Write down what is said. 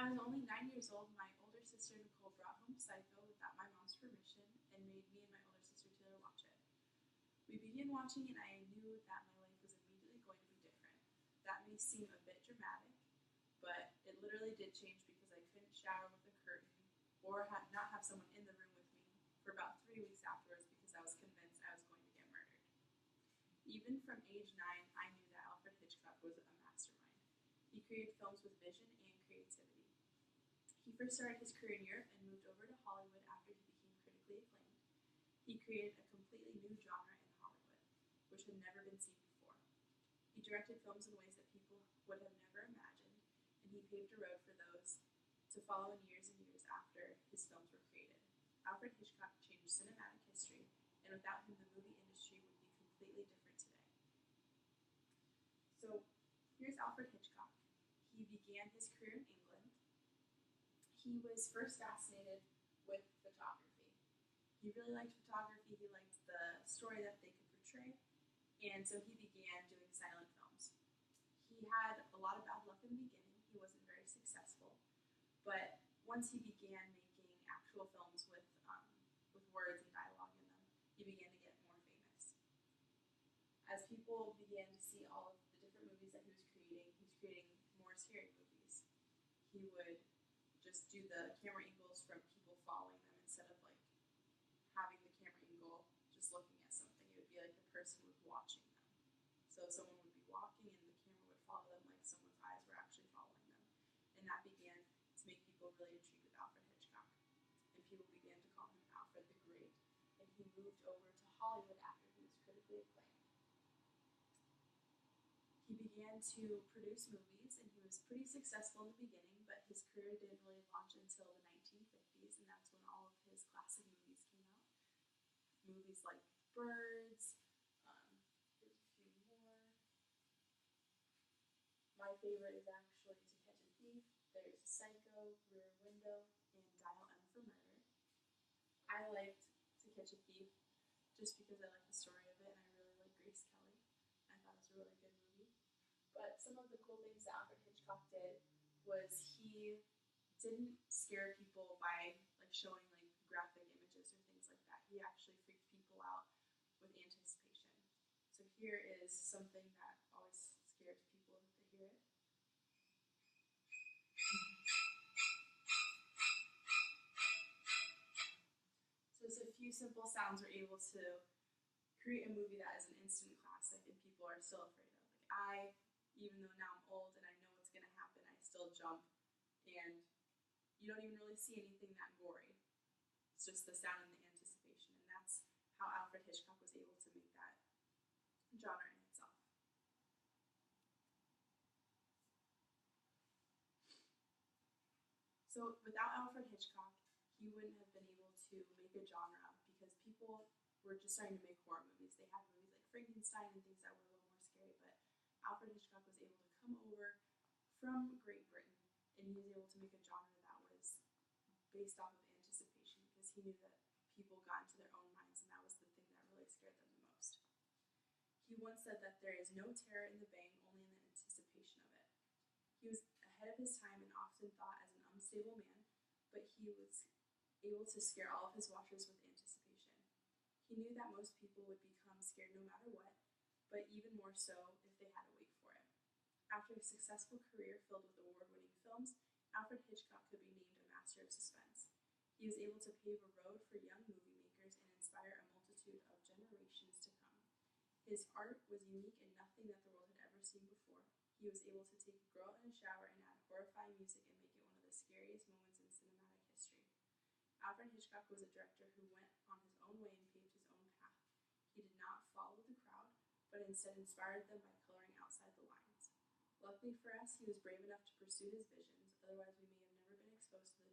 When I was only 9 years old, my older sister Nicole brought home Psycho without my mom's permission and made me and my older sister Taylor watch it. We began watching and I knew that my life was immediately going to be different. That may seem a bit dramatic, but it literally did change because I couldn't shower with a curtain or not have someone in the room with me for about 3 weeks afterwards because I was convinced I was going to get murdered. Even from age 9, I knew that Alfred Hitchcock was a mastermind. He created films with vision and creativity. He first started his career in Europe and moved over to Hollywood after he became critically acclaimed. He created a completely new genre in Hollywood, which had never been seen before. He directed films in ways that people would have never imagined, and he paved a road for those to follow in years and years after his films were created. Alfred Hitchcock changed cinematic history, and without him, the movie industry would be completely different today. So, here's Alfred Hitchcock. He began his career in England. He was first fascinated with photography. He really liked photography, he liked the story that they could portray, and so he began doing silent films. He had a lot of bad luck in the beginning, he wasn't very successful, but once he began making actual films with words and dialogue in them, he began to get more famous. As people began to see all of the different movies that he was creating more scary movies. He would just do the camera angles from people following them instead of like having the camera angle just looking at something. It would be like the person was watching them. So someone would be walking and the camera would follow them like someone's eyes were actually following them. And that began to make people really intrigued with Alfred Hitchcock. And people began to call him Alfred the Great. And he moved over to Hollywood after he was critically acclaimed. He began to produce movies and he was pretty successful in the beginning, but his career didn't really launch until the 1950s, and that's when all of his classic movies came out. Movies like Birds, here's a few more. My favorite is actually To Catch a Thief. There's Psycho, Rear Window, and Dial M for Murder. I liked To Catch a Thief just because I like the story of it and I really like Grace Kelly. I thought it was a really good movie. But some of the cool things that Alfred Hitchcock did was he didn't scare people by like showing like graphic images or things like that. He actually freaked people out with anticipation. So here is something that always scares people if they hear it. So just a few simple sounds were able to create a movie that is an instant classic and people are still afraid of. Like even though now I'm old and I know what's gonna happen, I still jump and you don't even really see anything that gory. It's just the sound and the anticipation, and that's how Alfred Hitchcock was able to make that genre in itself. So without Alfred Hitchcock, he wouldn't have been able to make a genre because people were just starting to make horror movies. They had movies like Frankenstein and things that were a little more scary, but Alfred Hitchcock was able to come over from Great Britain and he was able to make a genre that was based off of anticipation because he knew that people got into their own minds and that was the thing that really scared them the most. He once said that there is no terror in the bang, only in the anticipation of it. He was ahead of his time and often thought as an unstable man, but he was able to scare all of his watchers with anticipation. He knew that most people would become scared no matter what, but even more so if they had to wait for it. After a successful career filled with award-winning films, Alfred Hitchcock could be named a master of suspense. He was able to pave a road for young movie makers and inspire a multitude of generations to come. His art was unique and nothing that the world had ever seen before. He was able to take a girl in a shower and add horrifying music and make it one of the scariest moments in cinematic history. Alfred Hitchcock was a director who went on his own way and paved his own path. He did not follow the crowd, but instead inspired them by coloring outside the lines. Luckily for us, he was brave enough to pursue his visions, otherwise we may have never been exposed to the